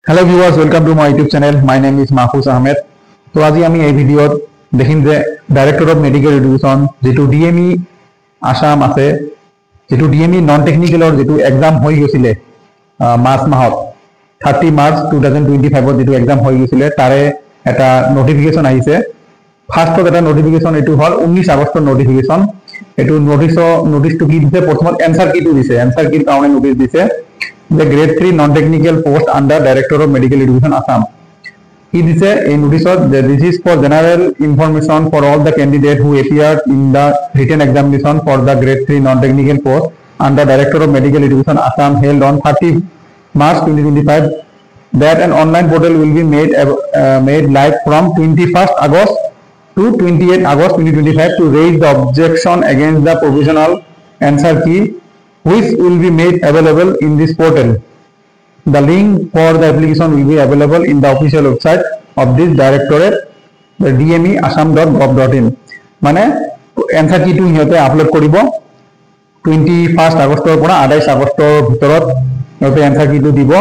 Hello viewers, welcome to my YouTube channel. My name is Mahfuz Ahmed. So আজি আমি এই ভিডিওত দেখিম যে ডাইরেক্টর অফ মেডিকেল এডুকেশন যেটো ডিএমই আসাম আছে যেটো ডিএমই নন টেকনিক্যালৰ যেটো এক্সাম হৈ গৈছিলে মাৰ্চ মাহত 30 মাৰ্চ 2025 যেটো এক্সাম হৈ গৈছিলে তাৰে এটা নোটিফিকেশন আহিছে ফাৰ্স্টত এটা নোটিফিকেশন এটো হল 19 আগষ্টৰ নোটিফিকেশন এটো নোটিসটো কি দিছে প্ৰথমত এনসাৰ কিটো দিছে এনসাৰ কিৰ কাৰণে নোটিস দিছে the grade 3 non-technical post under Director of Medical Education Assam. He said in notice that this is for general information for all the candidates who appeared in the written examination for the grade 3 non-technical post under Director of Medical Education Assam held on 30 March 2025 that an online portal will be made live from 21st August to 28 August 2025 to raise the objection against the provisional answer key which will be made available in this portal. The link for the application will be available in the official website of this directorate, the dme.assam.gov.in. মানে answer key to ইহতে upload কৰিব 21st আগষ্টৰ পৰা 28 আগষ্টৰ ভিতৰত ইহতে answer key to দিব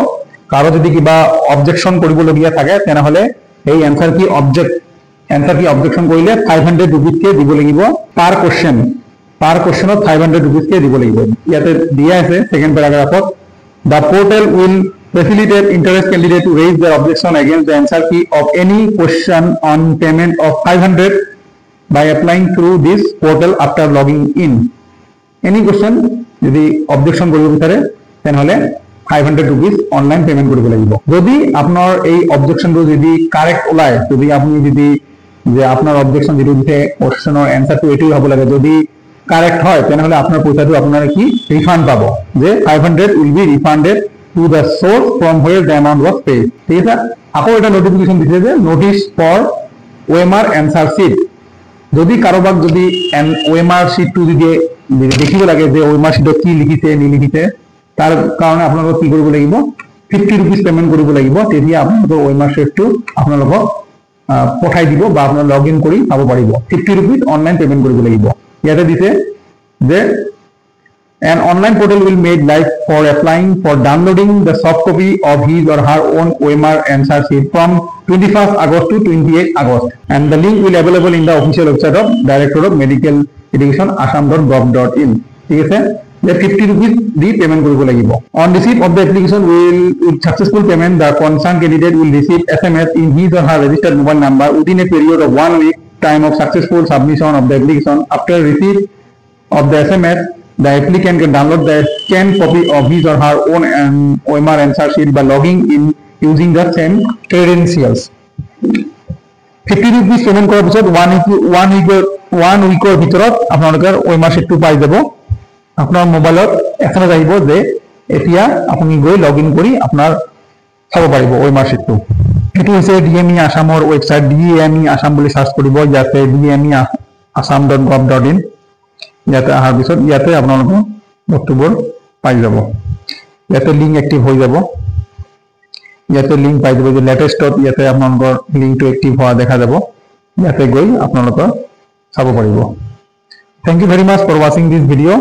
কাৰো যদি কিবা অবজেকশন কৰিবলগীয়া থাকে তেনেহলে এই answer key অবজেকশন কৰিলে 500 rupees কে দিব লাগিব per question. Per question of 500 rupees ke দিব লাগিব ইয়াতে দিয়া আছে second প্যারাগ্রাফত the portal will facilitate interested candidate to raise their objection against the answer key of any question on payment of 500 by applying through this portal after logging in any question যদি objection কৰিব বিচাৰে তেনেহলে 500 rupees online payment কৰিব লাগিব যদি আপোনাৰ এই অবজেকশনটো যদি কাৰেক্ট ওলায় যদি আপনি যদি যে আপনাৰ অবজেকশন যেটো দিছে কোশ্চেনৰ এনসারটো এটাই হ'ব লাগে যদি কারেক্ট হয় তেনেহলে আপনার পয়সাটো আপনারা কি রিফান্ড পাবো যে 500 will be refunded to the source from where the amount was paid ঠিক আছে আকৌ এটা নোটিফিকেশন দিছে যে notice for OMR answer sheet যদি কারোবাক যদি ওএমআর শীটটো যদি দেখিব লাগে যে ওএমআর শীটত কি লিখিছে নি লিখিছে তার কারণে আপোনালোক কি কৰিব লাগিব 50 rupees পেমেন্ট কৰিব লাগিব তেতিয়া আপোনালোকৰ ওএমআৰ শীটটো আপোনালোক পঠাই দিব বা আপোনাৰ লগইন কৰি পাব পাৰিব 50 rupees অনলাইন পেমেন্ট কৰিব লাগিব ইয়াতে দিছে যে an online portal will made live for applying for downloading the soft copy of his or her own OMR answer sheet from 21st August to 28 August and the link will available in the official website of Director of Medical Education assam.gov.in ঠিক আছে যে 50 rupees দি payment কৰিব লাগিব on receipt of the application with successful payment the concerned candidate will receive SMS in his or her registered mobile number within a period of 1 week time of successful submission of the application. After receipt of the SMS, the applicant can download the scanned copy of his or her own OMR answer sheet by logging in using the same credentials. 50 rupees payment কৰাৰ পিছত 1 weekৰ ভিতৰত আপোনালোকৰ OMR sheet টো পাই যাব আপোনাৰ মোবাইলত SMS আহিব যে এতিয়া আপুনি গৈ লগইন কৰি আপোনাৰ চাব পাৰিব OMR sheet টো এটো হৈছে ডিএমই আসামৰ ওয়েবসাইট ডিএমই আসাম বুলি সাৰ্চ কৰিব ইয়াতে dme.assam.gov.in ইয়াতে আহাৰ পিছত ইয়াতে আপোনালোকৰ বস্তুবোৰ পাই যাব ইয়াতে লিংক এক্টিভ হৈ যাব ইয়াতে লিংক পাই যাব যে লেটেস্টত ইয়াতে আপোনালোকৰ লিংকটো এক্টিভ হোৱা দেখা যাব ইয়াতে গৈ আপোনালোকৰ চাব পাৰিব thank you very much for watching this video